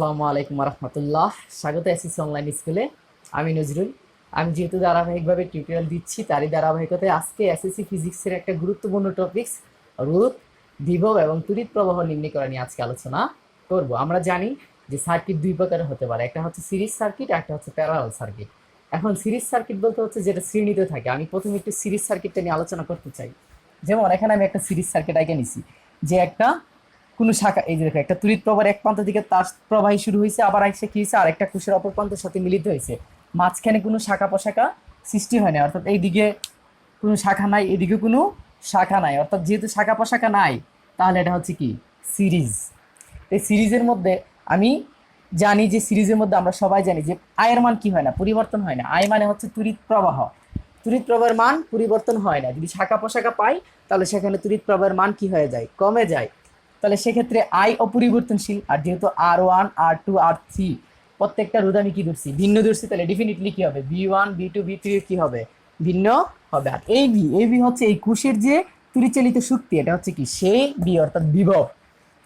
আসসালামু আলাইকুম রহমতুল্লাহ। স্বাগত এসএসসি অনলাইন স্কুলে। আমি নজরুল। আমি যেহেতু ধারাবাহিকভাবে টিউটোরিয়াল দিচ্ছি, তারই ধারাবাহিকতায় আজকে এসএসসি ফিজিক্সের একটা গুরুত্বপূর্ণ টপিকস রোধ, বিভব এবং তড়িৎ প্রবাহ নির্ণয় করা নিয়ে আজকে আলোচনা করব। আমরা জানি যে সার্কিট দুই প্রকারের হতে পারে, একটা হচ্ছে সিরিজ সার্কিট, একটা হচ্ছে প্যারালাল সার্কিট। এখন সিরিজ সার্কিট বলতে হচ্ছে যেটা শ্রেণীতে থাকে। আমি প্রথমে একটু সিরিজ সার্কিটটা নিয়ে আলোচনা করতে চাই। যেমন এখানে আমি একটা সিরিজ সার্কিট আঁকে নিছি, যে একটা কোনো শাখা, এই যে দেখো একটা তড়িৎ প্রবাহ এক প্রান্ত থেকে তার প্রবাহী শুরু হয়েছে, আবার এসে কি হয়েছে আরেকটা কোষের অপর প্রান্তের সাথে মিলিত হয়েছে, মাঝখানে কোনো শাখা প্রশাখা সৃষ্টি হয় না, অর্থাৎ এইদিকে কোনো শাখা নাই, এদিকে কোনো শাখা নাই, অর্থাৎ যেহেতু শাখা প্রশাখা নাই তাহলে এটা হচ্ছে কি সিরিজ। এই সিরিজের মধ্যে আমি জানি যে সিরিজের মধ্যে আমরা সবাই জানি যে আয়ের মান কি হয় না, পরিবর্তন হয় না। আয় মানে হচ্ছে তড়িৎ প্রবাহ, তড়িৎ প্রবাহের মান পরিবর্তন হয় না। যদি শাখা প্রশাখা পাই তাহলে সেখানে তড়িৎ প্রবাহের মান কি হয়ে যায়, কমে যায়। তাহলে সেক্ষেত্রে আই অপরিবর্তনশীল, আর যেহেতু R1 R2 R3 প্রত্যেকটা রোধ আমি কি ধরছি, ভিন্ন ধরছি, তাহলে ডেফিনেটলি কি হবে, B1 B2 B3 কি হবে, ভিন্ন হবে। আর এই ভি হচ্ছে এই কোষের যে তড়িৎচালিত শক্তি, এটা হচ্ছে কি সেই বি, অর্থাৎ বিভব।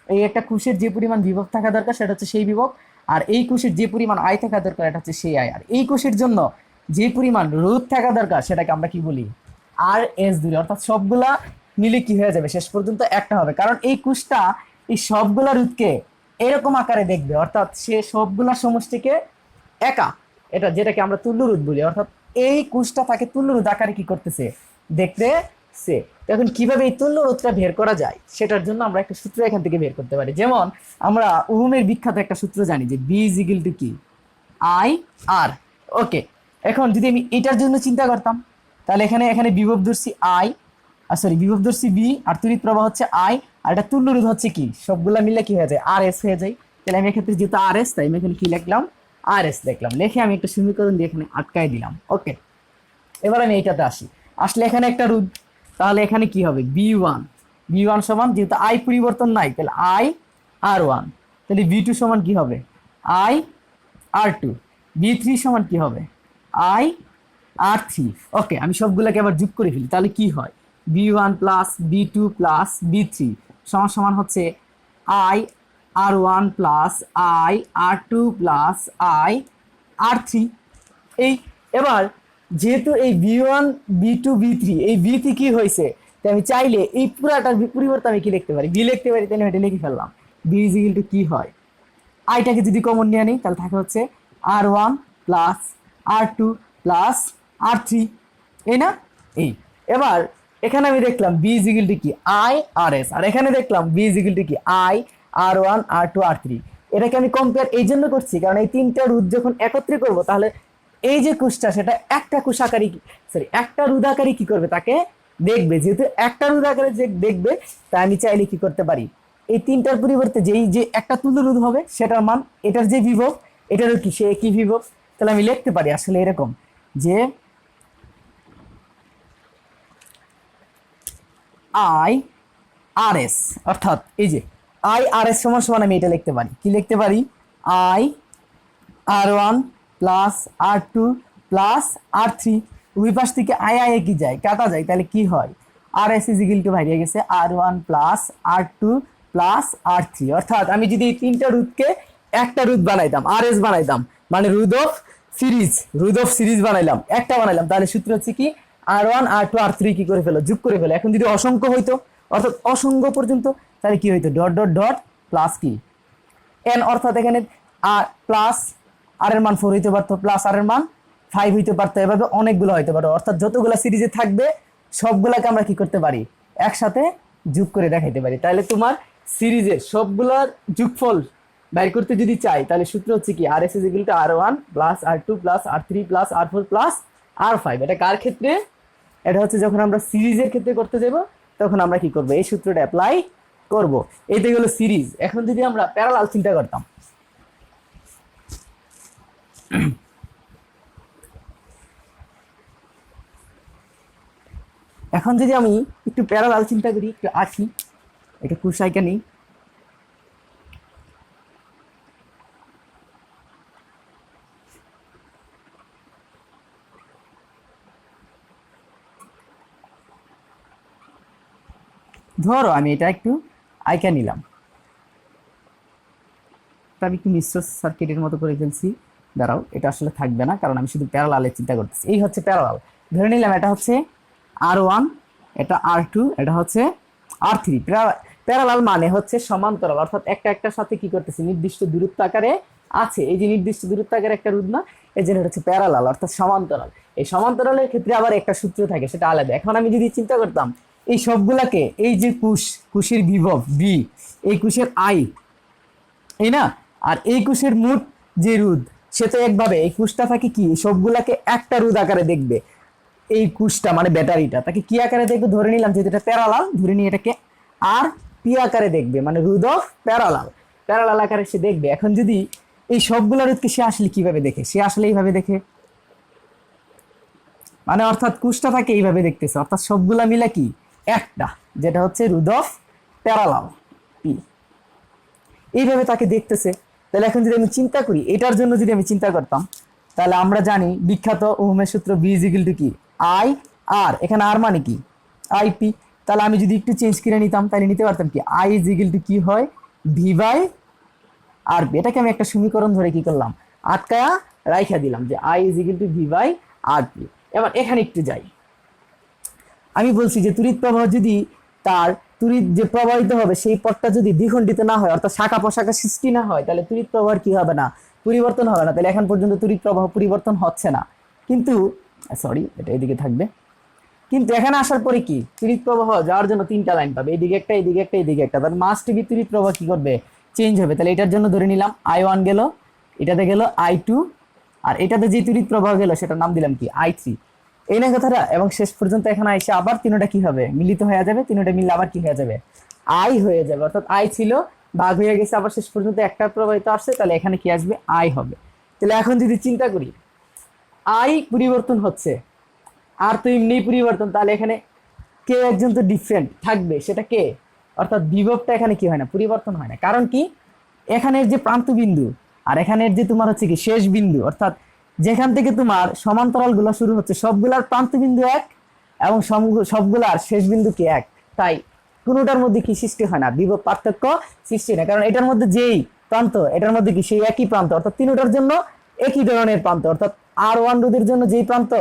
এই একটা কোষের যে পরিমাণ বিভব থাকা দরকার সেটা হচ্ছে সেই বিভব, আর এই কোষের যে পরিমাণ আয় থাকা দরকার এটা হচ্ছে সেই আয়। আর এই কোষের জন্য যে পরিমাণ রোধ থাকা দরকার সেটাকে আমরা কি বলি, R S দূরে, অর্থাৎ সবগুলা মিলে কি হয়ে যাবে শেষ পর্যন্ত একটা হবে। কারণ এই কোষটা এই সবগুলা রোধকে এরকম আকারে দেখবে, অর্থাৎ সে সবগুলা সমষ্টিকে একা, এটা যেটাকে আমরা তুল্য রোধ বলি, অর্থাৎ এই কোষটা তাকে তুল্য রোধ আকারে কি করতেছে, দেখতেছে। এখন কিভাবে এই তুল্য রোধটা বের করা যায় সেটার জন্য আমরা একটা সূত্র এখান থেকে বের করতে পারি। যেমন আমরা ওহমের বিখ্যাত একটা সূত্র জানি যে বি ইজ ইকুয়াল টু কি, আই আর। ওকে, এখন যদি আমি এটার জন্য চিন্তা করতাম তাহলে এখানে এখানে বিভব ধরছি আই, আর সরি বিভব ধরছি বি, আর তড়িৎ প্রবাহ হচ্ছে আই, আর এটা তুল্য রোধ হচ্ছে কি, সবগুলা মিলে কি হয়ে যায় R S হয়ে যায়। তাহলে আমি এক্ষেত্রে যেহেতু R S, তাই আমি এখানে কি লিখলাম, R S লিখলাম, লিখে আমি একটা সমীকরণ দিয়ে এখানে আটকায় দিলাম। ওকে, এবার আমি এইটাতে আসি। আসলে এখানে একটা রোধ, তাহলে এখানে কি হবে, বি ওয়ান সমান, যেহেতু আই পরিবর্তন নাই তাহলে I R1, তাহলে বি টু সমান কি হবে, I R2, বি থ্রি সমান কি হবে, I R3। ওকে, আমি সবগুলোকে আবার যোগ করে ফেলি, তাহলে কি হয়, V one plus V two plus V three সমান সমান হচ্ছে I R1 plus I R2 plus I R3। এই এবার যেহেতু এই V one V two V three, এই বি কি হয়েছে, তাই আমি চাইলে এই পুরাটার পরিবর্তে আমি কি লিখতে পারি, বি লিখতে পারি, তাহলে এটা লিখে ফেললাম। বি ইজ ইকুয়াল টু কি হয়, আইটাকে যদি কমন নিয়ে নিই তাহলে থাকে হচ্ছে R1 plus R2 plus R3, এই না, এই। এবার এখানে আমি দেখলাম বি ইজ ইকুয়াল টু কি I R S, আর এখানে দেখলাম বি ইজ ইকুয়াল টু কি I R1 R2 R3। এটাকে আমি কম্পেয়ার এই জন্য করছি কারণ এই তিনটা রোধ যখন একত্রে করব তাহলে এই যে কোষটা সেটা একটা কোষ আকারই, সরি একটা রোধ আকারই কি করবে, তাকে দেখবে। যেহেতু একটা রোধ আকারে যে দেখবে, তাই আমি চাইলে কি করতে পারি, এই তিনটার পরিবর্তে যেই যে একটা তুল্য রোধ হবে সেটার মান, এটার যে বিভব এটারও কি সে একই বিভব, তাহলে আমি লিখতে পারি আসলে এরকম যে I R S, অর্থাৎ এই যে I R S সমান সমান আমি এটা লিখতে পারি, কি লিখতে পারি, I R1 plus R2 plus R3, ওই পাশ থেকে আই আই কি যায়, কাটা যায়, তাহলে কি হয়, R S is equal two বাইরে গেছে R1 plus R2 plus R3। অর্থাৎ আমি যদি এই তিনটা রুটকে একটা রুট বানাইতাম, RS বানাইতাম, মানে রুট অফ সিরিজ বানাইলাম, একটা বানাইলাম, তাহলে সূত্র হচ্ছে কি R1 R2 R3 কি করে ফেলো, যোগ করে ফেলো। এখন যদি অসংখ্য হইতো, অর্থাৎ অসংখ্য পর্যন্ত, তাহলে কি হইতো, ডট ডট ডট প্লাস কি এন, অর্থাৎ এখানে আর প্লাস আর এর মান 4 হইতে পারতো, প্লাস আর এর মান 5 হইতে পারতো, এভাবে অনেকগুলো হইতে পারো। অর্থাৎ যতগুলা সিরিজে থাকবে সবগুলাকে আমরা কি করতে পারি, একসাথে যোগ করে দেখাইতে পারি। তাহলে তোমার সিরিজের সবগুলার যোগফল বের করতে যদি চাই তাহলে সূত্র হচ্ছে কি R S is equal two R1 plus R2 plus R3 plus R4 plus R5। এটা কার ক্ষেত্রে, এটা হচ্ছে যখন আমরা সিরিজের ক্ষেত্রে করতে যাব তখন আমরা কি করব, এই সূত্রটা অ্যাপ্লাই করব। এইটা হলো সিরিজ। এখন যদি আমরা প্যারালাল চিন্তা করতাম, এখন যদি আমি একটু প্যারালাল চিন্তা করি, একটু আঁকি, এটা কুশাইকা নেই, ধরো আমি এটা একটু আঁকা নিলাম, আমি একটু মিশ্র সার্কিটের মতো করে ফেলছি। দাঁড়াও, এটা আসলে থাকবে না, কারণ আমি শুধু প্যারালালের চিন্তা করতেছি। এই হচ্ছে প্যারালাল, ধরে নিলাম এটা হচ্ছে R1, এটা R2, এটা হচ্ছে R3। প্যারালাল মানে হচ্ছে সমান্তরাল, অর্থাৎ একটা একটার সাথে কি করতেছে, নির্দিষ্ট দূরত্ব আকারে আছে। এই যে নির্দিষ্ট দূরত্ব আকারে একটা রোধ না, এই জন্য এটা হচ্ছে প্যারালাল অর্থাৎ সমান্তরাল। এই সমান্তরালের ক্ষেত্রে আবার একটা সূত্র থাকে, সেটা আলাদা। এখন আমি যদি চিন্তা করতাম এই সবগুলাকে, এই যে কুশের বিভব বি, এই কুশের আই, এই না, আর এই কুশের মোট যে রোধ, সে তো একভাবে এই কুশটা থাকে কি, সবগুলাকে একটা রোধ আকারে দেখবে। এই কুশটা মানে ব্যাটারিটা তাকে কি আকারে দেখবে, ধরে নিলাম যেহেতু এটা প্যারালাল, ধরে নিয়ে এটাকে আর পি আকারে দেখবে, মানে রোধ অফ প্যারালাল, প্যারালাল আকারে সে দেখবে। এখন যদি এই সবগুলা রোধকে সে আসলে কিভাবে দেখে, সে আসলে এইভাবে দেখে, মানে অর্থাৎ কুশটা থাকে এইভাবে দেখতেছে, অর্থাৎ সবগুলা মিলে কি একটা, যেটা হচ্ছে রোধ অফ প্যারালাল পি, এইভাবে তাকে দেখতেছে। তাহলে এখন যদি আমি চিন্তা করি, এটার জন্য যদি আমি চিন্তা করতাম, তাহলে আমরা জানি বিখ্যাত ওহমের সূত্র বি ইজ ইকুয়াল টু কি আই আর, এখানে আর মানে কি আই পি। তাহলে আমি যদি একটু চেঞ্জ করে নিতাম, তাহলে নিতে পারতাম কি আই ইজ ইকুয়াল টু কি হয় ভি বাই আর পি। এটাকে আমি একটা সমীকরণ ধরে কি করলাম, আটকায়া রাইখা দিলাম যে I is equal to V by R P. এবার এখানে একটু যাই, আমি বলছি যে তড়িৎ প্রবাহ যদি তার তড়িৎ যে প্রবাহিত হবে সেই পথটা যদি দ্বিখণ্ডিত না হয়, অর্থাৎ শাখা প্রশাখা সৃষ্টি না হয়, তাহলে তড়িৎ প্রবাহ কি হবে না, পরিবর্তন হবে না। তাহলে এখন পর্যন্ত তড়িৎ প্রবাহ পরিবর্তন হচ্ছে না, কিন্তু সরি এটা এদিকে থাকবে। কিন্তু এখানে আসার পরে কি তড়িৎ প্রবাহ যাওয়ার জন্য তিনটা লাইন পাবে, এইদিকে একটা, এইদিকে একটা, এইদিকে একটা, তার মাস্ট বি তড়িৎ প্রবাহ কি করবে, চেঞ্জ হবে। তাহলে এটার জন্য ধরে নিলাম I1 গেল, এটাতে গেল I2, আর এটাতে যে তড়িৎ প্রবাহ গেল সেটার নাম দিলাম কি I3। এই না কথাটা। এবং শেষ পর্যন্ত এখানে এসে আবার তিনটা কি হবে, মিলিত হয়ে যাবে, তিনটা মিললে আবার কি হয়ে যাবে, আই হয়ে যাবে। অর্থাৎ আই ছিল, ভাগ হয়ে গেছে, আবার শেষ পর্যন্ত একটা প্রবাহিত আসছে, তাহলে এখানে কি আসবে আই হবে। তাহলে এখন যদি চিন্তা করি আই পরিবর্তন হচ্ছে, আর তো এমনি পরিবর্তন, তাহলে এখানে কে একজন তো ডিফারেন্ট থাকবে, সেটা কে, অর্থাৎ বিভবটা এখানে কি হয় না, পরিবর্তন হয় না। কারণ কি এখানের যে প্রান্ত বিন্দু আর এখানের যে তোমার হচ্ছে কি শেষ বিন্দু, অর্থাৎ যেখান থেকে তোমার সমান্তরাল গুলো শুরু হচ্ছে সবগুলার প্রান্ত বিন্দু এক এবং সবগুলার শেষ বিন্দু কি এক, তাই কোনোটার মধ্যে কি সৃষ্টি হয় না, বিভব পার্থক্য সৃষ্টি হয় না। কারণ এটার মধ্যে যেই প্রান্ত, এটার মধ্যে কি সেই একই প্রান্ত, অর্থাৎ তিনটার জন্য একই ধরনের প্রান্ত, অর্থাৎ R1 রোধের জন্য যেই প্রান্ত,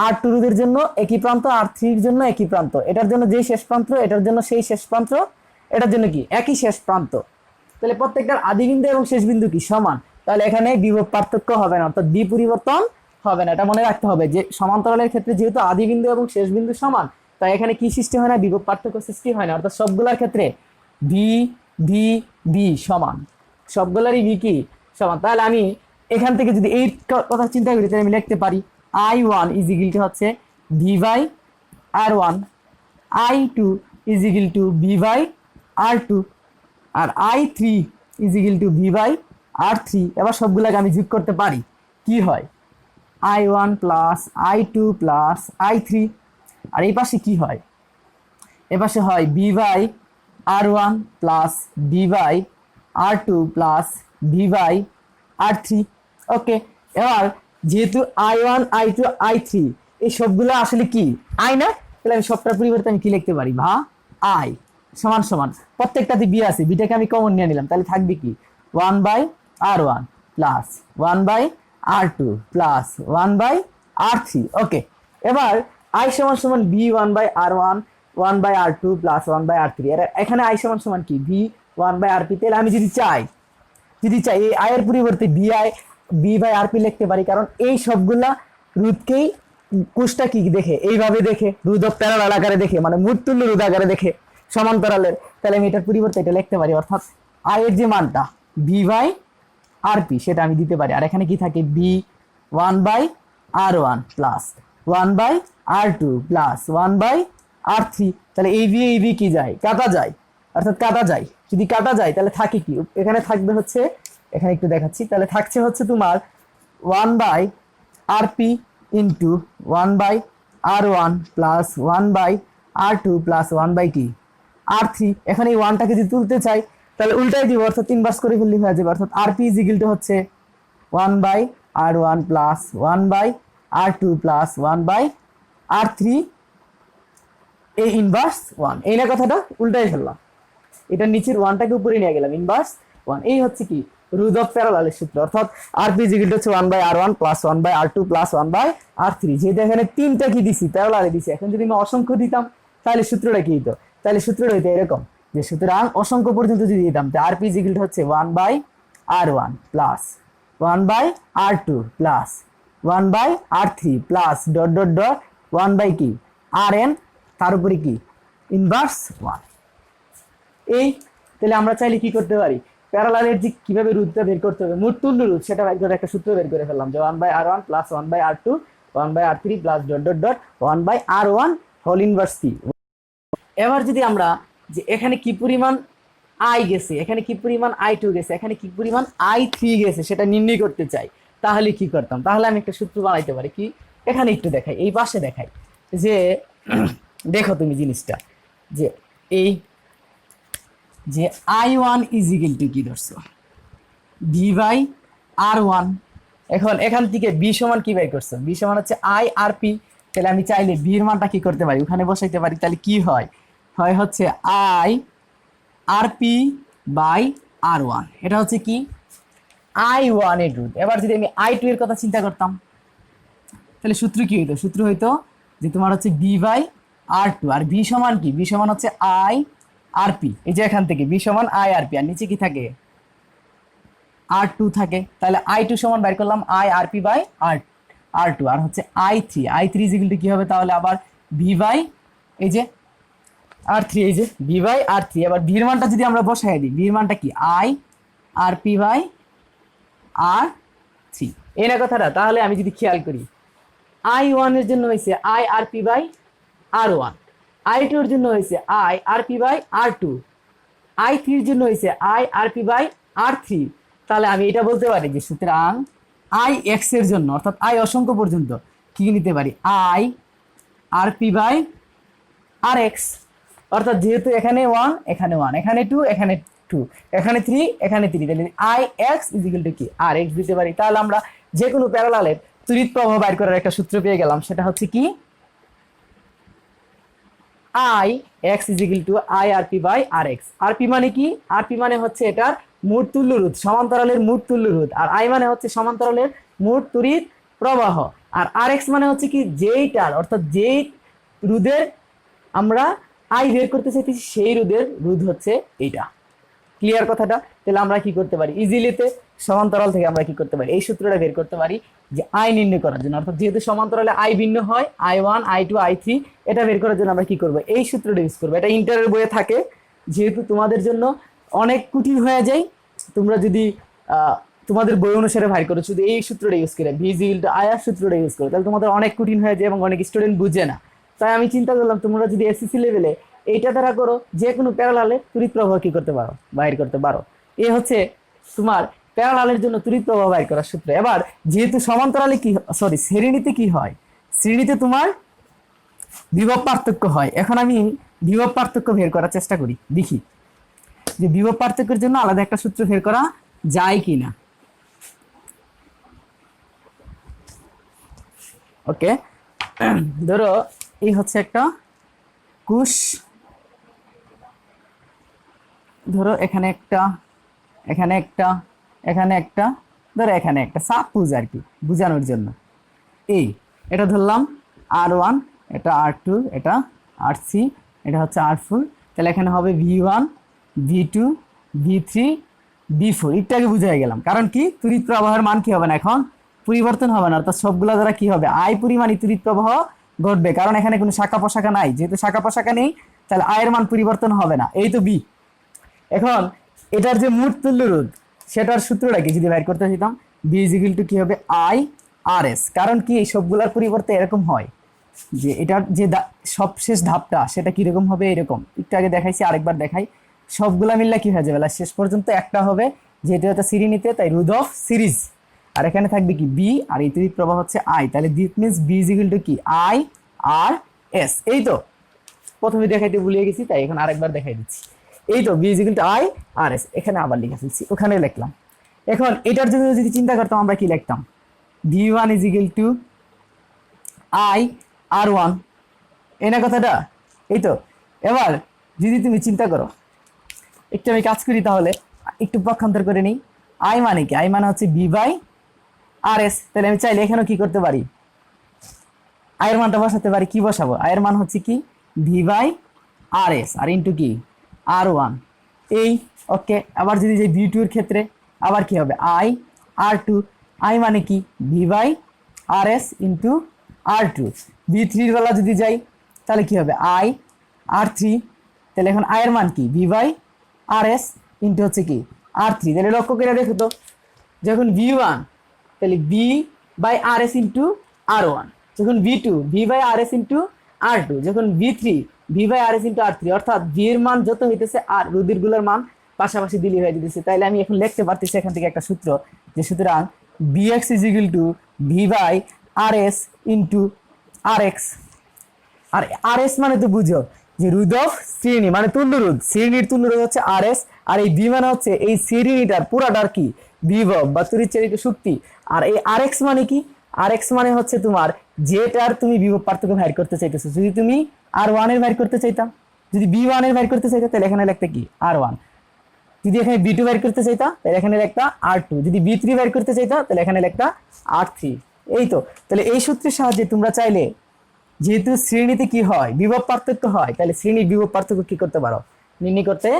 R2 রোধের জন্য একই প্রান্ত, R3 এর জন্য একই প্রান্ত, এটার জন্য যেই শেষ প্রান্ত, এটার জন্য সেই শেষ প্রান্ত, এটার জন্য কি একই শেষ প্রান্ত। তাহলে প্রত্যেকটার আদি বিন্দু এবং শেষ বিন্দু কি সমান, তাহলে এখানে বিভব পার্থক্য হবে না, অর্থাৎ বি পরিবর্তন হবে না। এটা মনে রাখতে হবে যে সমান্তরালের ক্ষেত্রে যেহেতু আদি বিন্দু এবং শেষ বিন্দু সমান, তাই এখানে কি সৃষ্টি হয় না, বিভব পার্থক্য সৃষ্টি হয় না। অর্থাৎ সবগুলোর ক্ষেত্রে ভি ভি ভি সমান, সবগুলোরই ভি কি সমান। তাহলে আমি এখান থেকে যদি এই কথা চিন্তা করি, তাহলে আমি লিখতে পারি I1 ইজ ইকুয়াল টু হচ্ছে V by R1, I2 is equal to V by R2, আর I3 is equal to V by R3। এবার সবগুলোকে আমি যোগ করতে পারি, কি হয় I1 plus I2 plus I3, আর এই পাশে কি হয়, এ পাশে হয় V by R1 plus V by R2 plus V by R3। Okay, এবার যেহেতু I1 I2 I3 এই সবগুলো আসলে কি আই না, তাহলে আমি সবটার পরিবর্তে আমি কি লিখতে পারি, ভা আই সমান সমান প্রত্যেকটাতে বি আছে, বিটাকে আমি কমন নিয়ে নিলাম, তাহলে থাকবে কি 1 by R1 plus 1 by R2 plus 1 by R3। Okay, এবার আই সমান সমান V 1 by R1 1 by R2 plus 1 by R3, এর এখানে আই সমান সমান কি ভি 1 বাই RP। তাহলে আমি যদি চাই এই আয়ের পরিবর্তে বি বাই RP লিখতে পারি, কারণ এই সবগুলা রোধকেই কোষটা কি দেখে, এইভাবে দেখে, রোধ অফ প্যারালাল আকারে দেখে, মানে মূর্তুল্য রোধ আকারে দেখে সমান্তরালের। তাহলে আমি এটার পরিবর্তে এটা লিখতে পারি, অর্থাৎ আয়ের যে মানটা ভি বাই RP সেটা আমি দিতে পারি। আর এখানে কি থাকে V 1 by R1 plus 1 by R2 plus 1 by R3। তাহলে এই ভি কি যায়, কাটা যায়, অর্থাৎ কাটা যায়। যদি কাটা যায় তাহলে থাকে কি, এখানে থাকবে হচ্ছে, এখানে একটু দেখাচ্ছি, তাহলে থাকছে হচ্ছে তোমার 1 by RP into 1 by R1 plus 1 by R2 plus 1 by কি R3। এখন এই 1টাকে যদি তুলতে চাই তাহলে উল্টাই দিব, অর্থাৎ ইনভার্স করে ফেললে হয়ে যাবে, অর্থাৎ RP ইজ ইকুয়াল টু হচ্ছে 1 by R1 plus 1 by R2 plus 1 by R3 এই ইনভার্স 1। এই না কথাটা উল্টাই ফেললাম, এটা নিচের 1টাকে উপরে নিয়ে গেলাম, ইনভার্স 1। এই হচ্ছে কি রুট অফ প্যারালালের সূত্র, অর্থাৎ RP is equal two 1/r1 plus 1/r2 plus 1/r3। যেহেতু এখানে তিনটা কি দিছি, প্যারালালে দিছি, এখন যদি আমি অসংখ্য দিতাম তাহলে সূত্রটা কি হতো? তাহলে সূত্রটা হইতো এরকম যে, সুতরাং অসংখ্য পর্যন্ত যদি দিতাম তো আরপি ইজ ইকুয়াল টু হচ্ছে 1/r1 plus 1/r2 plus 1/r3 plus dot dot dot 1 কি rn, তার উপরে কি ইনভার্স 1। এই তাহলে আমরা চাইলে কি করতে পারি, প্যারালালের যে কিভাবে রুটটা বের করতে হবে, মোট তুল্য রুট, সেটা বের করে একটা সূত্র বের করে ফেললাম যে 1/r1 plus 1/r2 1/r3 plus dot dot dot 1/r1 whole inverse কি। এবার যদি আমরা যে এখানে কি পরিমাণ আই গেছে, এখানে কি পরিমাণ i2 গেছে, এখানে কি পরিমাণ i3 গেছে সেটা নির্ণয় করতে চাই, তাহলে কি করতাম? তাহলে আমি একটা সূত্র বানাইতে পারি। কি, এখানে একটু দেখাই, এই পাশে দেখাই যে দেখো তুমি জিনিসটা, যে এই যে i1 ইজ ইকুয়াল টু কি ধরছো, v/r1। এখন এখান থেকে b সমান কি বের করছো, b সমান হচ্ছে i/rp। তাহলে আমি চাইলে b এর মানটা কি করতে পারি, ওখানে বসাইতে পারি। তাহলে কি হয়, হয় হচ্ছে i/rp/r1, এটা হচ্ছে কি i1 এর রুট। এবার যদি আমি i2 এর কথা চিন্তা করতাম তাহলে সূত্র কি হইতো, সূত্র হইতো যে তোমার হচ্ছে v/r2, আর v সমান কি, v সমান হচ্ছে i/rp। এই যে এখান থেকে v সমান i/rp, আর নিচে কি থাকে r2 থাকে। তাহলে i2 সমান বের করলাম i/rp/r2, আর হচ্ছে i3 ইজ ইকুয়াল টু কি হবে তাহলে আবার এই যে r3, এই যে v/r3। এবার v এর মানটা যদি আমরা বসাই দিই, v এর মানটা কি i/rp/r3, এই না কথাটা। তাহলে আমি যদি খেয়াল করি, i1 এর জন্য হয়েছে i/rp/r1, i2 এর জন্য হয়েছে i/rp/r2, i3 এর জন্য হয়েছে i/rp/r3। তাহলে আমি এটা বলতে পারি যে সুতরাং ix এর জন্য, অর্থাৎ i অসংখ্য পর্যন্ত কি নিতে পারি, i/rp/rx। অর্থাৎ যেহেতু এখানে 1, এখানে 1, এখানে 2, এখানে 2, এখানে 3, এখানে 3, তাহলে ix ইজ ইকুয়াল টু কি rx দিতে পারি। তাহলে আমরা যে কোনো প্যারালালের তড়িৎ প্রবাহ বের করার একটা সূত্র পেয়ে গেলাম, সেটা হচ্ছে কি ix is equal two i/rp/rx। rp মানে কি, rp মানে হচ্ছে এটার মোট তুল্য রোধ, সমান্তরালের মোট তুল্য রোধ, আর i মানে হচ্ছে সমান্তরালের মোট তড়িৎ প্রবাহ, আর rx মানে হচ্ছে কি যেইটার, অর্থাৎ যেই রোধের আমরা i বের করতে চাইতেছি সেই রোধের রোধ হচ্ছে এইটা। ক্লিয়ার কথাটা? তাহলে আমরা কি করতে পারি, ইজিলিতে সমান্তরাল থেকে আমরা কি করতে পারি, এই সূত্রটা বের করতে পারি যে আই নির্ণয় করার জন্য, অর্থাৎ যেহেতু সমান্তরালে আই ভিন্ন হয়, i1 i2 i3, এটা বের করার জন্য আমরা কি করব, এই সূত্রটা ইউজ করবো। এটা ইন্টারের বইয়ে থাকে, যেহেতু তোমাদের জন্য অনেক কঠিন হয়ে যায়, তোমরা যদি তোমাদের বই অনুসারে ভাই করো, শুধু এই সূত্রটা ইউজ করে v/r সূত্রটা ইউজ করো, তাহলে তোমাদের অনেক কঠিন হয়ে যায় এবং অনেক স্টুডেন্ট বুঝে না। তাই আমি চিন্তা করলাম তোমরা যদি এসএসসি লেভেলে এইটা দ্বারা করো, যে কোনো প্যারালালে তড়িৎ প্রবাহ কি করতে পারো, বাইর করতে পারো। এ হচ্ছে তোমার প্যারালালের জন্য তড়িৎ প্রবাহ বাইর করার সূত্র। এবার যেহেতু সমান্তরালে কি, সরি শ্রেণীতে কি হয়, শ্রেণীতে তোমার বিভব পার্থক্য হয়। এখন আমি বিভব পার্থক্য বের করার চেষ্টা করি, দেখি যে বিভব পার্থক্যের জন্য আলাদা একটা সূত্র বের করা যায় কিনা। ওকে, ধরো এই হচ্ছে একটা কোষ, ধরো এখানে একটা, এখানে একটা, এখানে একটা, ধরো এখানে একটা, সাপোজ আর কি বোঝানোর জন্য। এটা ধরলাম r1, এটা r2, এটা r3, এটা হচ্ছে r4। তাহলে এখানে হবে v1 v2 v3 v4, একটু আগে বুঝে গেলাম। কারণ কি, তড়িৎ প্রবাহের মান কি হবে না, এখন পরিবর্তন হবে না, অর্থাৎ সবগুলো দ্বারা কি হবে, আই পরিমাণই তড়িৎ প্রবাহ ঘটবে, কারণ এখানে কোনো শাখা প্রশাখা নাই। যেহেতু শাখা প্রশাখা নেই, তাহলে আয়ের মান পরিবর্তন হবে না, এই তো বি। এখন এটার যে মোট তুল্য রোধ, সেটার সূত্রটা কি যদি বের করতে চাইতাম, বি ইজ ইকুয়াল টু কি হবে i/rs। কারণ কি, এই সবগুলোর পরিবর্তে এরকম হয় যে এটার যে সবশেষ ধাপটা সেটা কিরকম হবে, এরকম একটু আগে দেখাইছি, আরেকবার দেখাই। সবগুলা মিললে কি হয়ে যাবে, শেষ পর্যন্ত একটা হবে, যেহেতু এটা সিরিজে তাই রোধ অফ সিরিজ। আর এখানে থাকবে কি বি, আর এই তড়িৎ প্রবাহ হচ্ছে আই। তাহলে this means V is equal to কি i/r/s। এই তো প্রথমে দেখাইতে ভুলিয়ে গেছি, তাই এখন আরেকবার দেখাই দিচ্ছি। এই তো B is equal two i/r/s, এখানে আবার লিখে ফেলছি, ওখানে লিখলাম। এখন এটার জন্য যদি চিন্তা করতাম আমরা কি লিখতাম, v1 is equal two i/r1, এই না কথাটা। এই তো এবার যদি তুমি চিন্তা করো, একটু আমি কাজ করি, তাহলে একটু পক্ষান্তর করে নিই। আই মানে কি? আই মানে হচ্ছে বি বাই আর এস। তাহলে আমি চাইলে এখানেও কি করতে পারি, আয়ের মানটা বসাতে পারি। কি বসাবো? আয়ের মান হচ্ছে কি V by R S R into কি আর ওয়ান। এই ওকে। আবার যদি যাই ভি টু এর ক্ষেত্রে আবার কি হবে, আই আর টু। আই মানে কি V by R S into R two. V থ্রির বেলা যদি যাই তাহলে কি হবে, আই আর থ্রি। তাহলে এখন আয়ের মান কি V by R S into হচ্ছে কি আর থ্রি। তাহলে লক্ষ্য করে দেখো তো, যখন ভি ওয়ান তাহলে B by R S into R one, যখন V two V by R S into R two, যখন V three V by R S into R three. অর্থাৎ ভি এর মান যত হইতেছে আর রুধির গুলোর মান পাশাপাশি দিলি হয়ে দিতেছে। তাইলে আমি এখন লিখতে পারতেছি এখান থেকে একটা সূত্র, যে সুতরাং V X is equal to V by R S into R X. আর আর এস মানে তো বুঝো যে রোধ অফ শ্রেণী, মানে তুল্যরোধ, শ্রেণীর তুল্যরোধ হচ্ছে আর এস। আর এই ভি মানে হচ্ছে এই শ্রেণীটার পুরাটার কি বিভব বা তড়িৎচালিত শক্তি। আর এই আর এক্স মানে কি, আর এক্স মানে হচ্ছে তোমার যেটার তুমি বিভব পার্থক্য বাইর করতে চাইতেছো। যদি তুমি আর ওয়ান এর বাইর করতে চাইতাম, যদি বি ওয়ান এর বাইর করতে চাইতা তাহলে এখানে লিখতে কি আর ওয়ান, যদি এখানে বি টু বাইর করতে চাইতা তাহলে এখানে লিখতা আর টু, যদি বি থ্রি বাইর করতে চাইতা তাহলে এখানে লিখতা আর থ্রি। এই তো। তাহলে এই সূত্রের সাহায্যে তোমরা চাইলে, যেহেতু শ্রেণীতে কি হয় বিভব পার্থক্য হয়, তাহলে শ্রেণীর বিভব পার্থক্য কি করতে পারো, নির্ণয় করতে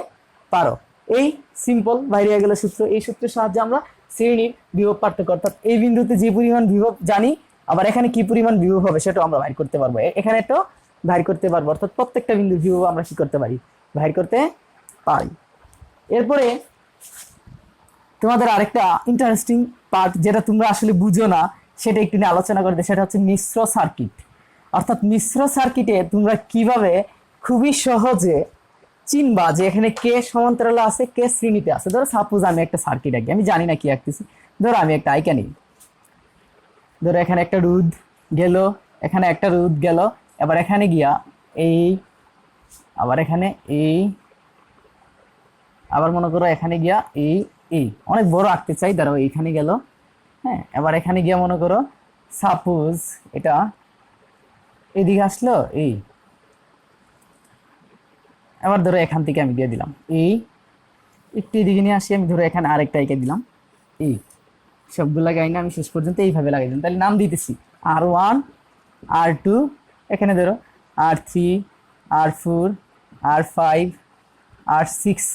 পারো। এই সিম্পল বাইরে গেল সূত্র। এই সূত্রের সাহায্যে আমরা শ্রেণীর বিভব পার্থক্য, অর্থাৎ এই বিন্দুতে যে পরিমাণ বিভব জানি, আবার এখানে কি পরিমাণ বিভব হবে সেটাও আমরা বাইর করতে পারবো, এখানে তো বাইর করতে পারবো। অর্থাৎ প্রত্যেকটা বিন্দুর বিভব আমরা কি করতে পারি, বাইর করতে পারি। এরপরে তোমাদের আরেকটা ইন্টারেস্টিং পার্ট, যেটা তোমরা আসলে বুঝো না, সেটা একটু নিয়ে আলোচনা করতে, সেটা হচ্ছে মিশ্র সার্কিট। অর্থাৎ মিশ্র সার্কিটে তোমরা কিভাবে খুবই সহজে চিনবা যে এখানে কে সমান্তরালে আছে, কে শ্রেণীতে আছে। ধরো সাপোজ আমি একটা সার্কিট আঁকি, আমি জানি না কি আঁকতেছি, ধরো আমি একটা আইকা নিই। ধরো এখানে একটা রোধ গেল, এখানে একটা রোধ গেল, এবার এখানে গিয়া এই, আবার এখানে এই, আবার মনে করো এখানে গিয়া এই এই অনেক বড় আঁকতে চাই, ধরো এইখানে গেল। হ্যাঁ, এবার এখানে গিয়া মনে করো সাপোজ এটা এদিকে আসলো এই, এবার ধরো এখান থেকে আমি দিয়ে দিলাম এই, একটু এদিকে নিয়ে আসি আমি, ধরো এখানে আরেকটা এঁকে দিলাম এই। সবগুলা গাই না আমি শেষ পর্যন্ত এইভাবে লাগাই দিলাম। তাহলে নাম দিতেছি আর ওয়ান, আর টু, এখানে ধরো আর থ্রি, আর ফোর, আর ফাইভ, আর সিক্স,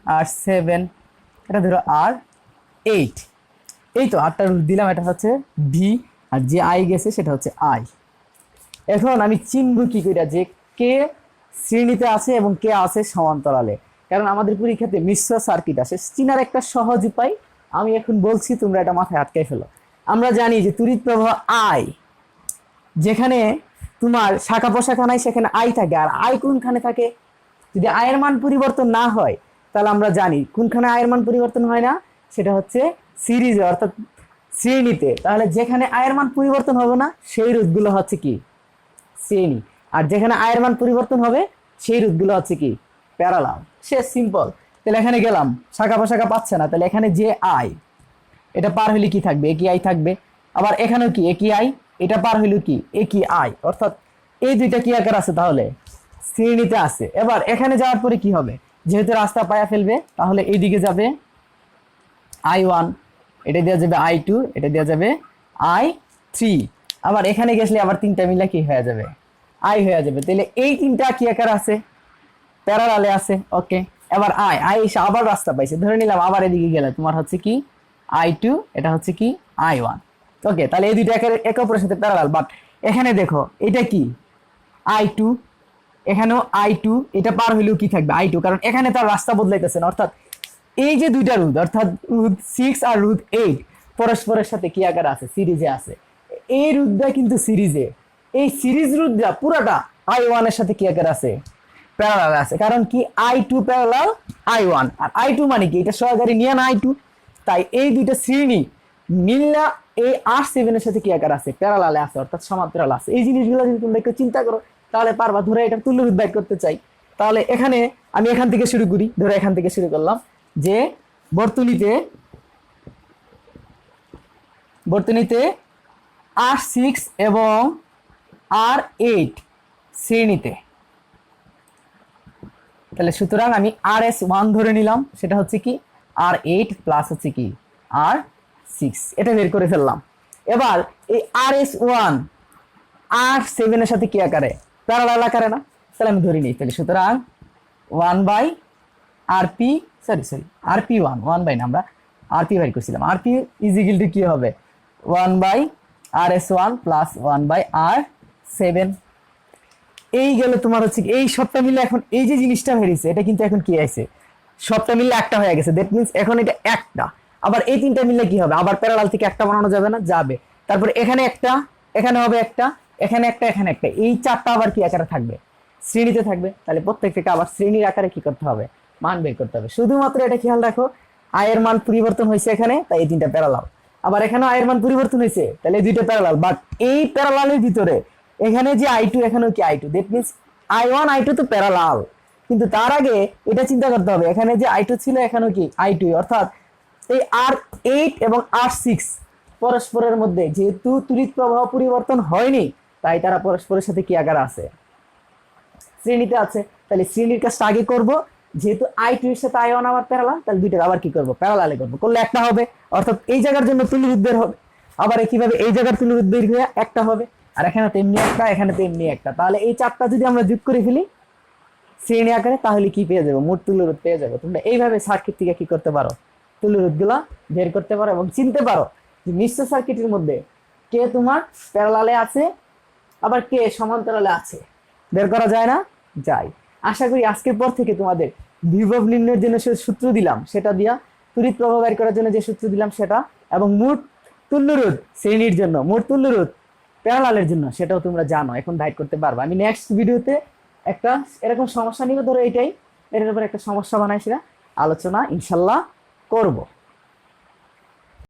আর সেভেন, এটা ধরো আর এইট। এই তো আটটা রুট দিলাম, এটা হচ্ছে ভি, আর যে আই গেছে সেটা হচ্ছে আই। এখন আমি চিনব কি করে যে কে শ্রেণীতে আছে এবং কে আছে সমান্তরালে, কারণ আমাদের পরীক্ষাতে মিশ্র সার্কিট আসে। চিনার একটা সহজ উপায় আমি এখন বলছি, তোমরা এটা মাথায় আটকাই ফেলো। আমরা জানি যে তড়িৎ প্রবাহ আই, যেখানে তোমার শাখা প্রশাখা নাই সেখানে আই থাকে। আর আই কোনখানে থাকে, যদি আয়ের মান পরিবর্তন না হয় তাহলে আমরা জানি কোনখানে আয়ের মান পরিবর্তন হয় না, সেটা হচ্ছে সিরিজে অর্থাৎ শ্রেণীতে। তাহলে যেখানে আয়ের মান পরিবর্তন হবে না সেই রোধগুলো হচ্ছে কি শ্রেণী, আর যেখানে আয়ের মান পরিবর্তন হবে সেই রোধগুলো হচ্ছে কি প্যারালাল। সে সিম্পল। তাহলে এখানে গেলাম, শাখা প্রশাখা পাচ্ছে না, তাহলে এখানে যে আই এটা পার হইলে কি থাকবে, একই আই থাকবে। আবার এখানেও কি একই আই, এটা পার হইল কি একই আই, অর্থাৎ এই দুইটা কি আকার আছে, তাহলে শ্রেণীতে আছে। এবার এখানে যাওয়ার পরে কি হবে, যেহেতু রাস্তা পায়া ফেলবে তাহলে এইদিকে যাবে আই ওয়ান, এটা দেওয়া যাবে আই টু, এটা দেওয়া যাবে আই থ্রি। আবার এখানে গেছলে আবার তিনটা মিলে কি হয়ে যাবে, আই হয়ে যাবে। তাহলে এই তিনটা কি আকার আছে, প্যারালালে আছে। ওকে, এবার আই আই এসে আবার রাস্তা পাইছে, ধরে নিলাম আবার এদিকে গেলে তোমার হচ্ছে কি আই টু, এটা হচ্ছে কি আই ওয়ান। ওকে, তাহলে এই দুইটা একে অপরের সাথে প্যারালাল। বাট এখানে দেখো এটা কি আই টু, এখানেও আই টু, এটা পার হইলেও কি থাকবে আই টু, কারণ এখানে তার রাস্তা বদলাইতেছে না। অর্থাৎ এই যে দুইটা রোধ, অর্থাৎ রোধ সিক্স আর রোধ এইট পরস্পরের সাথে কি আকার আছে, সিরিজে আছে। এই রোধটা কিন্তু সিরিজে, এই সিরিজ রোধটা পুরাটা আই ওয়ানের সাথে কি আকার আছে, প্যারালাল আছে। কারণ কি I two parallel I one, আর আই টু মানে কি এটা সহকারী নিয়ে না আই টু। তাই এই দুইটা শ্রেণী মিল্লা এই আর সেভেনের সাথে কি আকার আছে, প্যারালালে আছে, অর্থাৎ সমান্তরাল আছে। এই জিনিসগুলো যদি তোমরা একটু চিন্তা করো তাহলে পারবা। ধরে এটা তুল্যরোধ বাইর করতে চাই, তাহলে এখানে আমি এখান থেকে শুরু করি। ধরে এখান থেকে শুরু করলাম যে বর্তনীতে আর সিক্স এবং আর এইট শ্রেণীতে। তাহলে সুতরাং আমি আর এস ওয়ান ধরে নিলাম, সেটা হচ্ছে কি আর এইট প্লাস হচ্ছে কি R6, এটা বের করে ফেললাম। এবার এই RS1 R7 এর সাথে কি আকারে, প্যারালাল আকারে না, তাহলে আমি ধরে নিই তাহলে, সুতরাং 1/RP, সরি RP1, 1 বাই না, আমরা RP বের করছিলাম, RP ইজ ইকুয়াল টু কি হবে, 1/RS1 প্লাস 1/R7। এই গেল তোমার হচ্ছে এই সবটা মিলে এখন এই যে জিনিসটা বেরিয়েছে এটা কিন্তু এখন কি আছে, সবটা মিলে একটা হয়ে গেছে, দ্যাট মিন্স এখন এটা একটা। আবার এই তিনটা মিলে কি হবে, আবার প্যারালাল থেকে একটা বানানো যাবে না, যাবে। তারপর এখানে একটা, এখানে হবে একটা, এখানে একটা, এখানে একটা, এই চারটা আবার কি আকারে থাকবে, শ্রেণীতে থাকবে। তাহলে প্রত্যেকটাকে আবার শ্রেণীর আকারে কি করতে হবে, মান বের করতে হবে। শুধুমাত্র এটা খেয়াল রাখো, আয়ের মান পরিবর্তন হয়েছে এখানে, তাই এই তিনটা প্যারালাল। আবার এখানে আয়ের মান পরিবর্তন হয়েছে, তাহলে এই দুইটা প্যারালাল। বাট এই প্যারালালের ভিতরে এখানে যে I2, এখানেও কি I2, that means I1 I2 তো প্যারালাল। কিন্তু তার আগে এটা চিন্তা করতে হবে, এখানে যে I2 ছিল এখানেও কি I2, অর্থাৎ এই R8 এবং R6 পরস্পরের মধ্যে যেহেতু তড়িৎ প্রবাহ পরিবর্তন হয়নি, তাই তারা পরস্পরের সাথে কি আকারে আছে, শ্রেণীতে আছে। তাহলে শ্রেণীর কাজটা আগে করব, যেহেতু I2 এর সাথে I1 আমার প্যারালাল, তাহলে দুইটা আবার কি করব, প্যারালালে করব, করলে একটা হবে। অর্থাৎ এই জায়গার জন্য তুল্যরোধ বের হবে, আবার কিভাবে এই জায়গার তুল্যরোধ বের হয়ে একটা হবে, আর এখানে তেমনি একটা, এখানে তেমনি একটা। তাহলে এই চারটা যদি আমরা যোগ করে ফেলি শ্রেণী আকারে, তাহলে কি পেয়ে যাবো, মোট তুল্যরোধ পেয়ে যাবো। তোমরা এইভাবে সার্কিট থেকে কি করতে পারো, তুল্যরোধ গুলা বের করতে পারো এবং চিনতে পারো যে মিশ্র সার্কিটের মধ্যে কে তোমার প্যারালালে আছে আবার কে সমান্তরালে আছে, বের করা যায় না, যায়। আশা করি আজকের পর থেকে তোমাদের বিভব নির্ণয়ের জন্য যে সূত্র দিলাম সেটা দিয়া, তড়িৎ প্রবাহ বের করার জন্য যে সূত্র দিলাম সেটা, এবং মোট তুল্যরোধ শ্রেণীর জন্য, মোট তুল্যরোধ প্যারালালের জন্য সেটাও তোমরা জানো, এখন ডাইট করতে পারবা। আমি নেক্সট ভিডিওতে একটা এরকম সমস্যা নিয়ে, ধরো এইটাই, এর উপর একটা সমস্যা বানাই সেটা আলোচনা ইনশাল্লাহ করব।